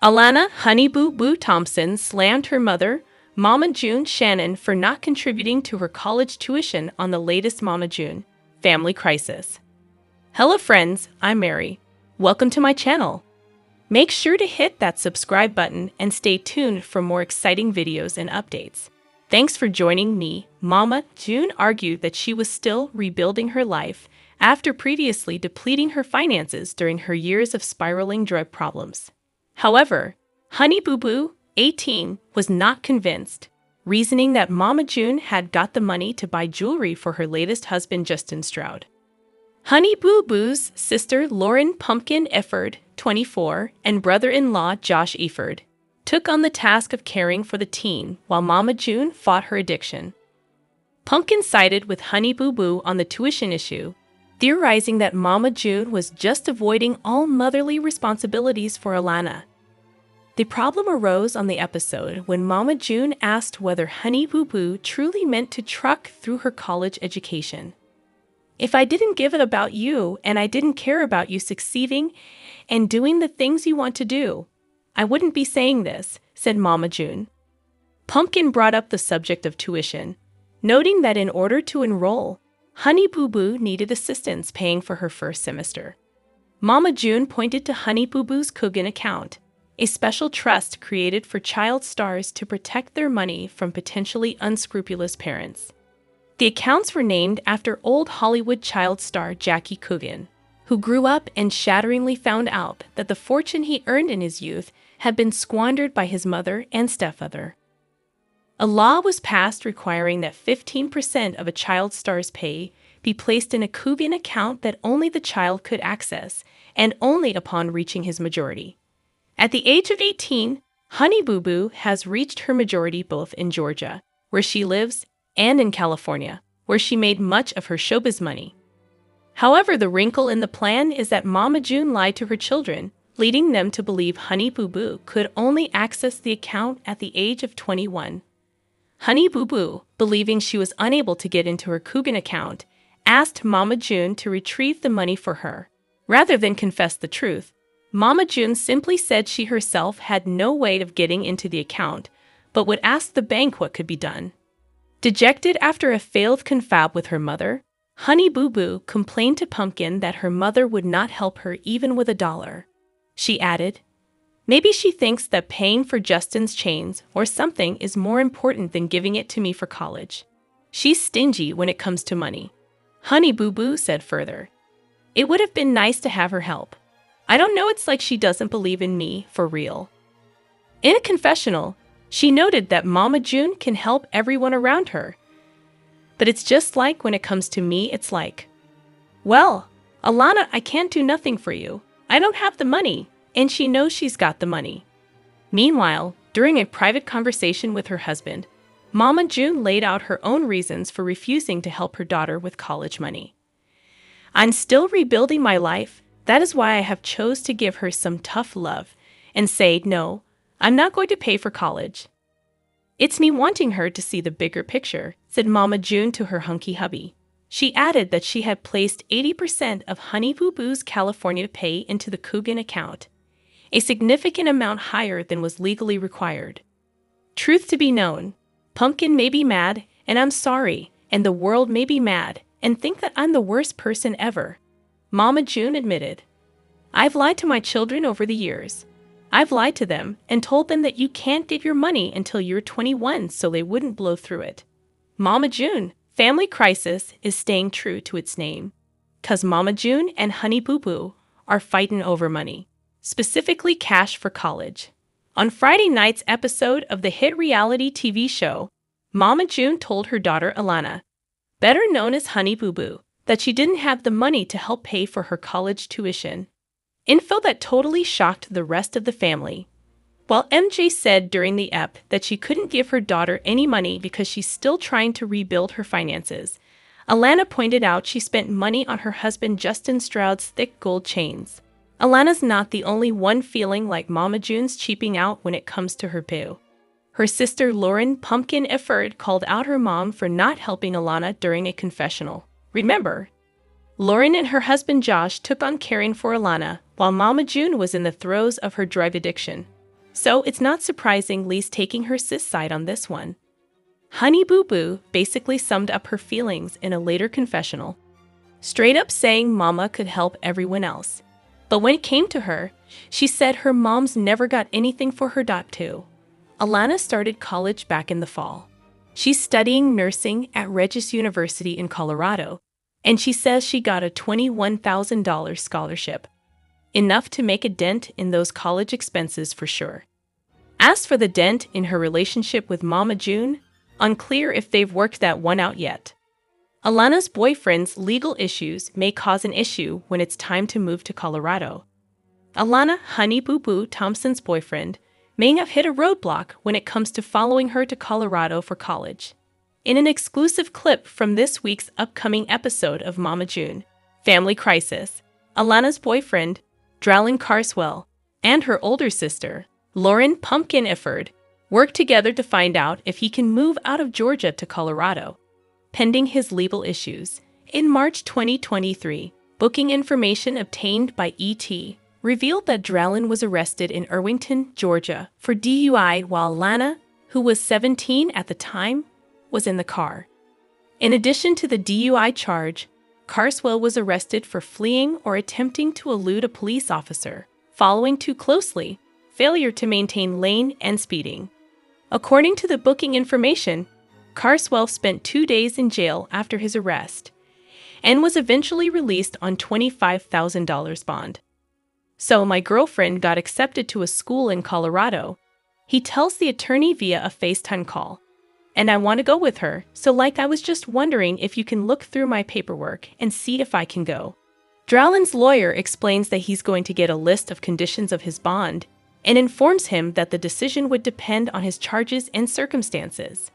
Alana Honey Boo Boo Thompson slammed her mother, Mama June Shannon, for not contributing to her college tuition on the latest Mama June family crisis. Hello friends, I'm Mary. Welcome to my channel. Make sure to hit that subscribe button and stay tuned for more exciting videos and updates. Thanks for joining me. Mama June argued that she was still rebuilding her life after previously depleting her finances during her years of spiraling drug problems. However, Honey Boo Boo, 18, was not convinced, reasoning that Mama June had got the money to buy jewelry for her latest husband, Justin Stroud. Honey Boo Boo's sister, Lauren Pumpkin Efford, 24, and brother-in-law, Josh Efford, took on the task of caring for the teen while Mama June fought her addiction. Pumpkin sided with Honey Boo Boo on the tuition issue, theorizing that Mama June was just avoiding all motherly responsibilities for Alana. The problem arose on the episode when Mama June asked whether Honey Boo Boo truly meant to truck through her college education. "If I didn't give it about you and I didn't care about you succeeding and doing the things you want to do, I wouldn't be saying this," said Mama June. Pumpkin brought up the subject of tuition, noting that in order to enroll, Honey Boo Boo needed assistance paying for her first semester. Mama June pointed to Honey Boo Boo's Coogan account, a special trust created for child stars to protect their money from potentially unscrupulous parents. The accounts were named after old Hollywood child star Jackie Coogan, who grew up and shatteringly found out that the fortune he earned in his youth had been squandered by his mother and stepfather. A law was passed requiring that 15% of a child star's pay be placed in a Coogan account that only the child could access, and only upon reaching his majority. At the age of 18, Honey Boo Boo has reached her majority both in Georgia, where she lives, and in California, where she made much of her showbiz money. However, the wrinkle in the plan is that Mama June lied to her children, leading them to believe Honey Boo Boo could only access the account at the age of 21. Honey Boo Boo, believing she was unable to get into her Coogan account, asked Mama June to retrieve the money for her. Rather than confess the truth, Mama June simply said she herself had no way of getting into the account, but would ask the bank what could be done. Dejected after a failed confab with her mother, Honey Boo Boo complained to Pumpkin that her mother would not help her even with $1. She added, "Maybe she thinks that paying for Justin's chains or something is more important than giving it to me for college. She's stingy when it comes to money." Honey Boo Boo said further, "It would have been nice to have her help. I don't know, it's like she doesn't believe in me for real." In a confessional, she noted that Mama June can help everyone around her. "But it's just like when it comes to me, it's like, well, Alana, I can't do nothing for you. I don't have the money," and she knows she's got the money. Meanwhile, during a private conversation with her husband, Mama June laid out her own reasons for refusing to help her daughter with college money. "I'm still rebuilding my life. That is why I have chose to give her some tough love and say, no, I'm not going to pay for college. It's me wanting her to see the bigger picture," said Mama June to her hunky hubby. She added that she had placed 80% of Honey Boo Boo's California pay into the Coogan account, a significant amount higher than was legally required. Truth to be known, Pumpkin may be mad, and I'm sorry, and the world may be mad, and think that I'm the worst person ever. Mama June admitted, "I've lied to my children over the years. I've lied to them and told them that you can't get your money until you're 21 so they wouldn't blow through it." Mama June Family Crisis is staying true to its name, 'cause Mama June and Honey Boo Boo are fighting over money, specifically cash for college. On Friday night's episode of the hit reality TV show, Mama June told her daughter Alana, better known as Honey Boo Boo, that she didn't have the money to help pay for her college tuition. Info that totally shocked the rest of the family. While MJ said during the ep that she couldn't give her daughter any money because she's still trying to rebuild her finances, Alana pointed out she spent money on her husband Justin Stroud's thick gold chains. Alana's not the only one feeling like Mama June's cheaping out when it comes to her boo. Her sister Lauren Pumpkin Efford called out her mom for not helping Alana during a confessional. Remember, Lauren and her husband Josh took on caring for Alana while Mama June was in the throes of her drug addiction. So it's not surprising Lee's taking her sis side on this one. Honey Boo Boo basically summed up her feelings in a later confessional, straight up saying Mama could help everyone else. But when it came to her, she said her mom's never got anything for her too. Alana started college back in the fall. She's studying nursing at Regis University in Colorado, and she says she got a $21,000 scholarship, enough to make a dent in those college expenses for sure. As for the dent in her relationship with Mama June, unclear if they've worked that one out yet. Alana's boyfriend's legal issues may cause an issue when it's time to move to Colorado. Alana Honey Boo Boo Thompson's boyfriend may have hit a roadblock when it comes to following her to Colorado for college. In an exclusive clip from this week's upcoming episode of Mama June, Family Crisis, Alana's boyfriend, Darlin Carswell, and her older sister, Lauren Pumpkin Ifford, work together to find out if he can move out of Georgia to Colorado, pending his legal issues. In March 2023, booking information obtained by ET revealed that Darlin was arrested in Irvington, Georgia, for DUI while Alana, who was 17 at the time, was in the car. In addition to the DUI charge, Carswell was arrested for fleeing or attempting to elude a police officer, following too closely, failure to maintain lane, and speeding. According to the booking information, Carswell spent 2 days in jail after his arrest and was eventually released on $25,000 bond. So my girlfriend got accepted to a school in Colorado. He tells the attorney via a FaceTime call. And I want to go with her, so I was just wondering if you can look through my paperwork and see if I can go. Darlin's lawyer explains that he's going to get a list of conditions of his bond and informs him that the decision would depend on his charges and circumstances.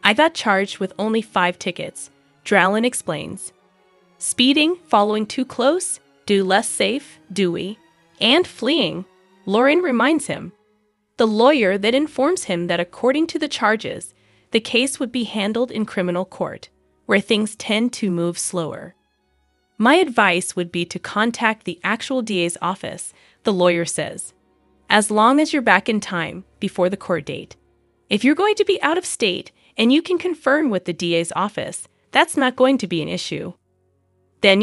I got charged with only 5 tickets, Darlin explains. Speeding, following too close, do less safe, Dewey, and fleeing, Lauren reminds him. The lawyer then informs him that according to the charges, the case would be handled in criminal court, where things tend to move slower. My advice would be to contact the actual DA's office, the lawyer says, as long as you're back in time before the court date. If you're going to be out of state and you can confirm with the DA's office, that's not going to be an issue. Then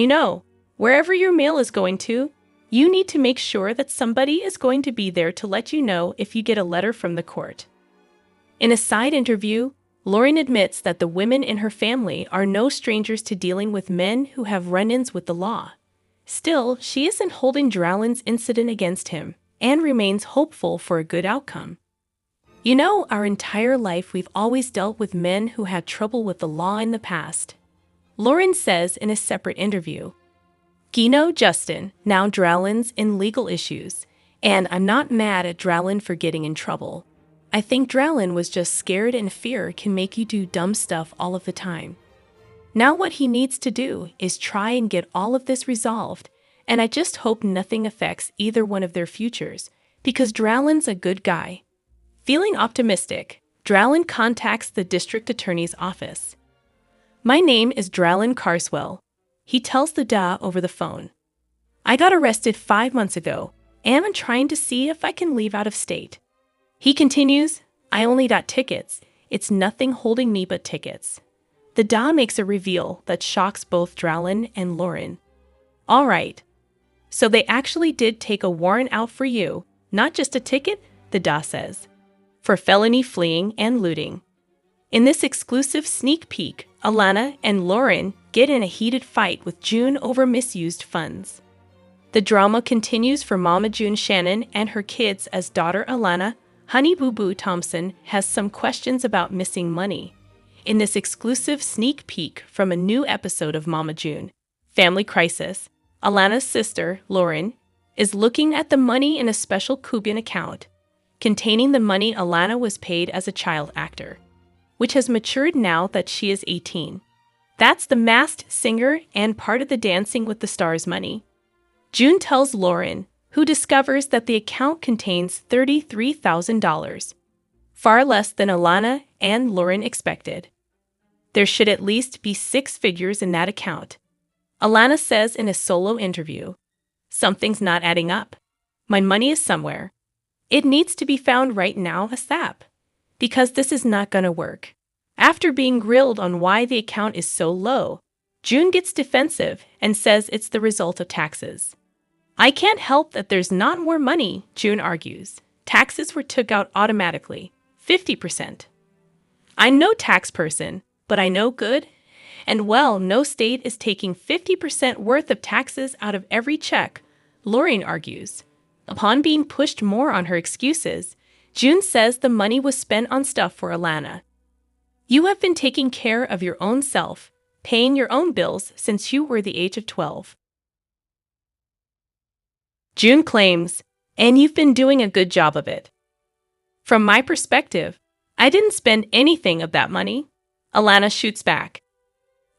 wherever your mail is going to, you need to make sure that somebody is going to be there to let you know if you get a letter from the court. In a side interview, Lauren admits that the women in her family are no strangers to dealing with men who have run-ins with the law. Still, she isn't holding Darlin's incident against him and remains hopeful for a good outcome. Our entire life we've always dealt with men who had trouble with the law in the past, Lauren says in a separate interview. Justin, now Darlin's in legal issues, and I'm not mad at Darlin for getting in trouble. I think Darlin was just scared, and fear can make you do dumb stuff all of the time. Now what he needs to do is try and get all of this resolved, and I just hope nothing affects either one of their futures, because Darlin's a good guy. Feeling optimistic, Darlin contacts the district attorney's office. My name is Darlin Carswell. He tells the DA over the phone. I got arrested 5 months ago, and I'm trying to see if I can leave out of state. He continues, I only got tickets. It's nothing holding me but tickets. The DA makes a reveal that shocks both Darlin and Lauren. All right. So they actually did take a warrant out for you, not just a ticket, the DA says, for felony fleeing and looting. In this exclusive sneak peek, Alana and Lauren get in a heated fight with June over misused funds. The drama continues for Mama June Shannon and her kids as daughter Alana, Honey Boo Boo Thompson, has some questions about missing money. In this exclusive sneak peek from a new episode of Mama June, Family Crisis, Alana's sister, Lauren, is looking at the money in a special Coogan account, containing the money Alana was paid as a child actor, which has matured now that she is 18. That's the Masked Singer and part of the Dancing with the Stars money. June tells Lauren, who discovers that the account contains $33,000, far less than Alana and Lauren expected. There should at least be 6 figures in that account. Alana says in a solo interview, something's not adding up. My money is somewhere. It needs to be found right now ASAP. Because this is not gonna work. After being grilled on why the account is so low, June gets defensive and says it's the result of taxes. I can't help that there's not more money, June argues. Taxes were took out automatically, 50%. I'm no tax person, but I know good. And well, no state is taking 50% worth of taxes out of every check, Lauren argues. Upon being pushed more on her excuses, June says the money was spent on stuff for Alana. You have been taking care of your own self, paying your own bills since you were the age of 12. June claims, and you've been doing a good job of it. From my perspective, I didn't spend anything of that money. Alana shoots back.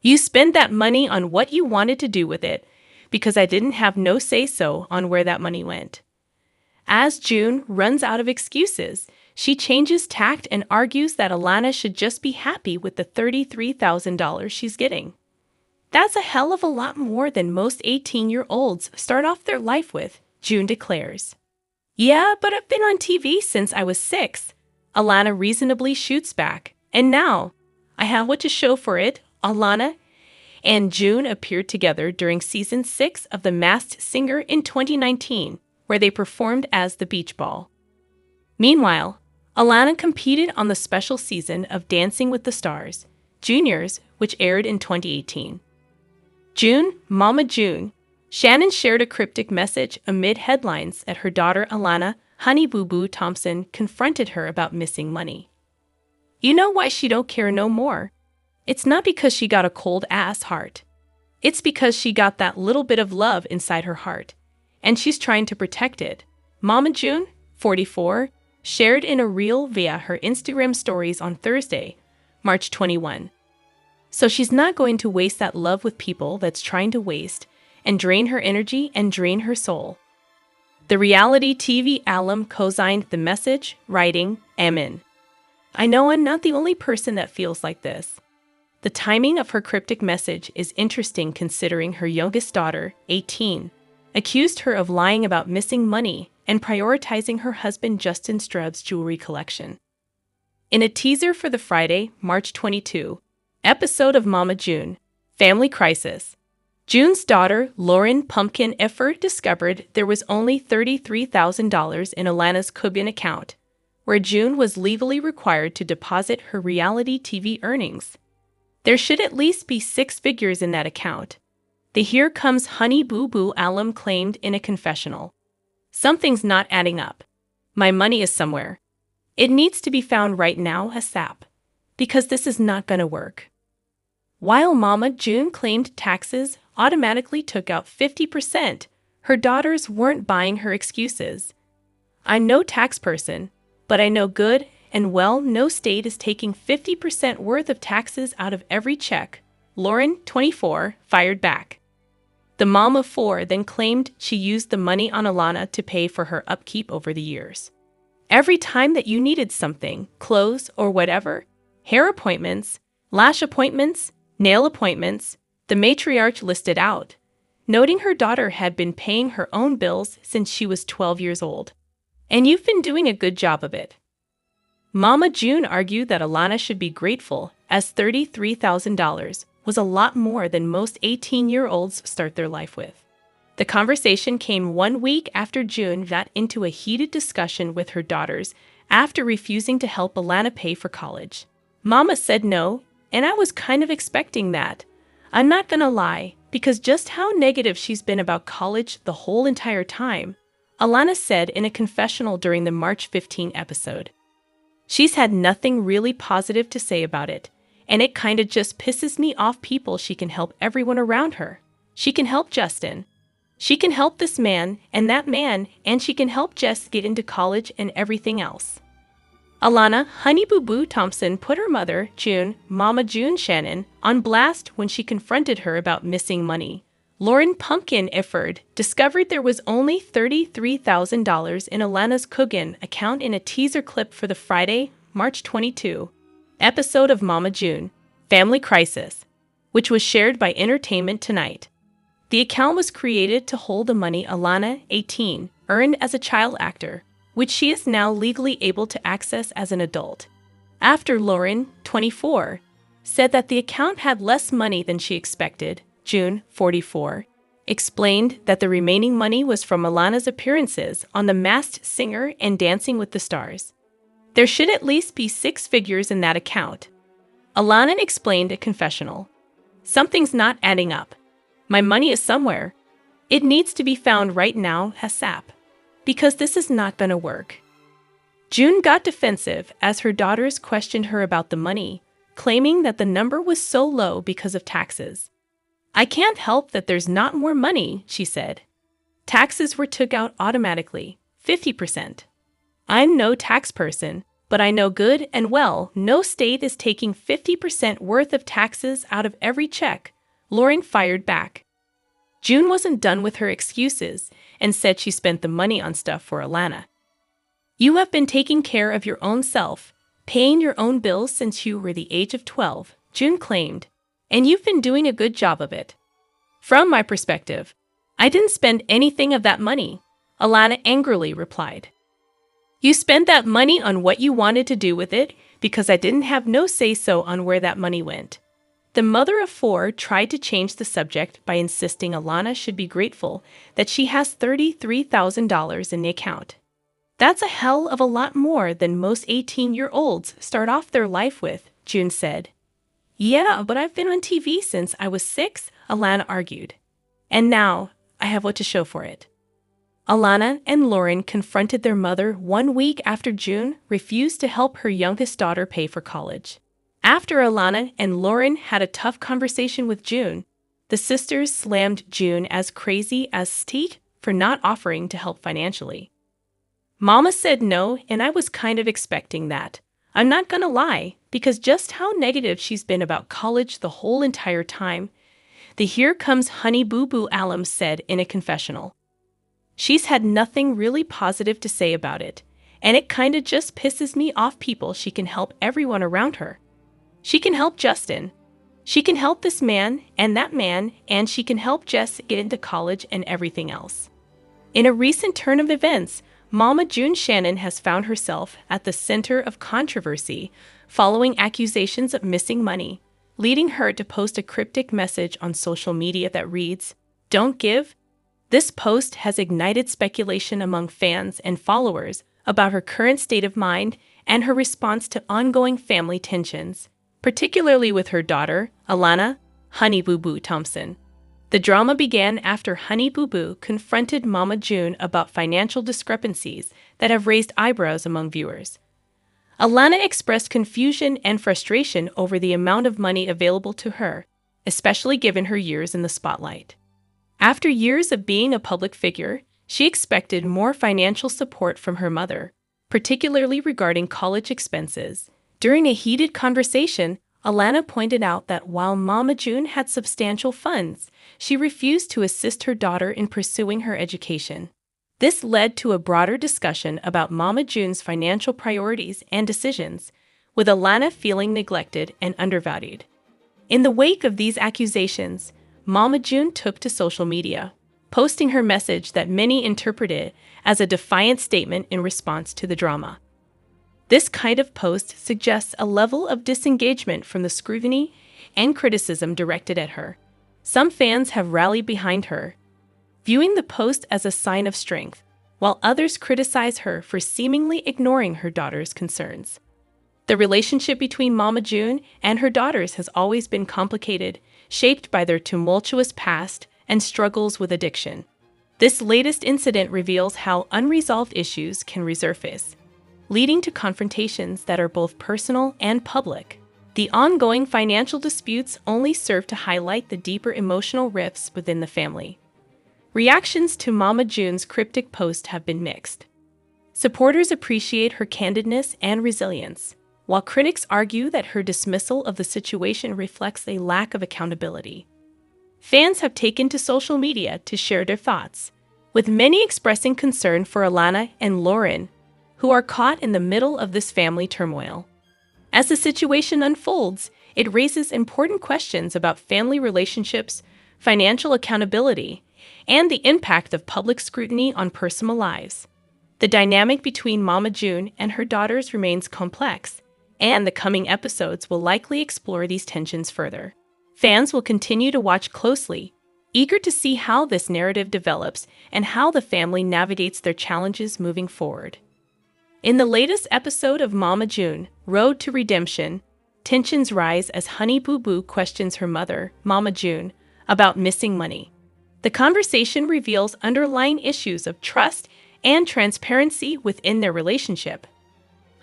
You spend that money on what you wanted to do with it, because I didn't have no say-so on where that money went. As June runs out of excuses, she changes tact and argues that Alana should just be happy with the $33,000 she's getting. That's a hell of a lot more than most 18-year-olds start off their life with, June declares. Yeah, but I've been on TV since I was 6, Alana reasonably shoots back. And now, I have what to show for it. Alana and June appeared together during Season 6 of The Masked Singer in 2019, where they performed as the Beach Ball. Meanwhile, Alana competed on the special season of Dancing with the Stars, Juniors, which aired in 2018. June, Mama June, Shannon shared a cryptic message amid headlines that her daughter Alana, Honey Boo Boo Thompson, confronted her about missing money. You know why she don't care no more? It's not because she got a cold ass heart. It's because she got that little bit of love inside her heart, and she's trying to protect it. Mama June, 44, shared in a reel via her Instagram stories on Thursday, March 21. So she's not going to waste that love with people that's trying to waste and drain her energy and drain her soul. The reality TV alum co-signed the message, writing, Amen. I know I'm not the only person that feels like this. The timing of her cryptic message is interesting considering her youngest daughter, 18, accused her of lying about missing money and prioritizing her husband Justin Strub's jewelry collection. In a teaser for the Friday, March 22, episode of Mama June, Family Crisis, June's daughter, Lauren Pumpkin Efford, discovered there was only $33,000 in Alana's Coogan account, where June was legally required to deposit her reality TV earnings. There should at least be 6 figures in that account. The Here Comes Honey Boo Boo alum claimed in a confessional. Something's not adding up. My money is somewhere. It needs to be found right now ASAP, because this is not going to work. While Mama June claimed taxes automatically took out 50%, her daughters weren't buying her excuses. I'm no tax person, but I know good and well no state is taking 50% worth of taxes out of every check, Lauren, 24, fired back. The mom of 4 then claimed she used the money on Alana to pay for her upkeep over the years. Every time that you needed something, clothes or whatever, hair appointments, lash appointments, nail appointments, the matriarch listed out, noting her daughter had been paying her own bills since she was 12 years old. And you've been doing a good job of it. Mama June argued that Alana should be grateful, as $33,000 was a lot more than most 18-year-olds start their life with. The conversation came 1 week after June got into a heated discussion with her daughters after refusing to help Alana pay for college. Mama said no, and I was kind of expecting that. I'm not gonna lie, because just how negative she's been about college the whole entire time, Alana said in a confessional during the March 15 episode. She's had nothing really positive to say about it, and it kinda just pisses me off people she can help everyone around her. She can help Justin. She can help this man and that man, and she can help Jess get into college and everything else. Alana, Honey Boo Boo Thompson, put her mother, June, Mama June Shannon, on blast when she confronted her about missing money. Lauren Pumpkin Efford discovered there was only $33,000 in Alana's Coogan account in a teaser clip for the Friday, March 22, episode of Mama June, Family Crisis, which was shared by Entertainment Tonight. The account was created to hold the money Alana, 18, earned as a child actor, which she is now legally able to access as an adult. After Lauren, 24, said that the account had less money than she expected, June, 44, explained that the remaining money was from Alana's appearances on The Masked Singer and Dancing with the Stars. There should at least be 6 figures in that account. Alana explained at confessional. Something's not adding up. My money is somewhere. It needs to be found right now, ASAP, because this is not going to work. June got defensive as her daughters questioned her about the money, claiming that the number was so low because of taxes. I can't help that there's not more money, she said. Taxes were took out automatically, 50%. I'm no tax person, but I know good and well no state is taking 50% worth of taxes out of every check, Lauren fired back. June wasn't done with her excuses and said she spent the money on stuff for Alana. You have been taking care of your own self, paying your own bills since you were the age of 12, June claimed, and you've been doing a good job of it. From my perspective, I didn't spend anything of that money, Alana angrily replied. You spent that money on what you wanted to do with it because I didn't have no say-so on where that money went. The mother of 4 tried to change the subject by insisting Alana should be grateful that she has $33,000 in the account. That's a hell of a lot more than most 18-year-olds start off their life with, June said. Yeah, but I've been on TV since I was 6, Alana argued. And now I have what to show for it. Alana and Lauren confronted their mother 1 week after June refused to help her youngest daughter pay for college. After Alana and Lauren had a tough conversation with June, the sisters slammed June as crazy as Steak for not offering to help financially. Mama said no, and I was kind of expecting that. I'm not gonna lie, because just how negative she's been about college the whole entire time, the Here Comes Honey Boo Boo alum said in a confessional. She's had nothing really positive to say about it, and it kinda just pisses me off people she can help everyone around her. She can help Justin. She can help this man, and she can help Jess get into college and everything else. In a recent turn of events, Mama June Shannon has found herself at the center of controversy following accusations of missing money, leading her to post a cryptic message on social media that reads, "Don't give." This post has ignited speculation among fans and followers about her current state of mind and her response to ongoing family tensions, particularly with her daughter, Alana, Honey Boo Boo Thompson. The drama began after Honey Boo Boo confronted Mama June about financial discrepancies that have raised eyebrows among viewers. Alana expressed confusion and frustration over the amount of money available to her, especially given her years in the spotlight. After years of being a public figure, she expected more financial support from her mother, particularly regarding college expenses. During a heated conversation, Alana pointed out that while Mama June had substantial funds, she refused to assist her daughter in pursuing her education. This led to a broader discussion about Mama June's financial priorities and decisions, with Alana feeling neglected and undervalued. In the wake of these accusations, Mama June took to social media, posting her message that many interpreted as a defiant statement in response to the drama. This kind of post suggests a level of disengagement from the scrutiny and criticism directed at her. Some fans have rallied behind her, viewing the post as a sign of strength, while others criticize her for seemingly ignoring her daughter's concerns. The relationship between Mama June and her daughters has always been complicated, shaped by their tumultuous past and struggles with addiction. This latest incident reveals how unresolved issues can resurface, leading to confrontations that are both personal and public. The ongoing financial disputes only serve to highlight the deeper emotional rifts within the family. Reactions to Mama June's cryptic post have been mixed. Supporters appreciate her candidness and resilience, while critics argue that her dismissal of the situation reflects a lack of accountability. Fans have taken to social media to share their thoughts, with many expressing concern for Alana and Lauren, who are caught in the middle of this family turmoil. As the situation unfolds, it raises important questions about family relationships, financial accountability, and the impact of public scrutiny on personal lives. The dynamic between Mama June and her daughters remains complex, and the coming episodes will likely explore these tensions further. Fans will continue to watch closely, eager to see how this narrative develops and how the family navigates their challenges moving forward. In the latest episode of Mama June, Road to Redemption, tensions rise as Honey Boo Boo questions her mother, Mama June, about missing money. The conversation reveals underlying issues of trust and transparency within their relationship.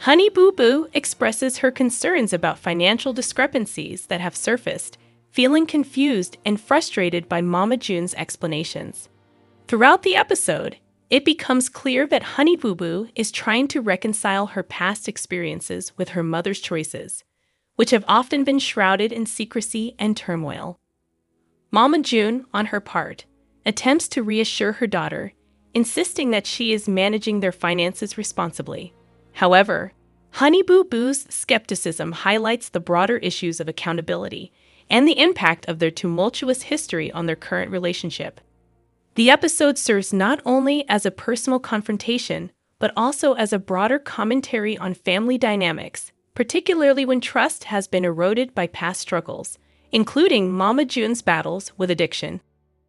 Honey Boo Boo expresses her concerns about financial discrepancies that have surfaced, feeling confused and frustrated by Mama June's explanations. Throughout the episode, it becomes clear that Honey Boo Boo is trying to reconcile her past experiences with her mother's choices, which have often been shrouded in secrecy and turmoil. Mama June, on her part, attempts to reassure her daughter, insisting that she is managing their finances responsibly. However, Honey Boo Boo's skepticism highlights the broader issues of accountability and the impact of their tumultuous history on their current relationship. The episode serves not only as a personal confrontation, but also as a broader commentary on family dynamics, particularly when trust has been eroded by past struggles, including Mama June's battles with addiction.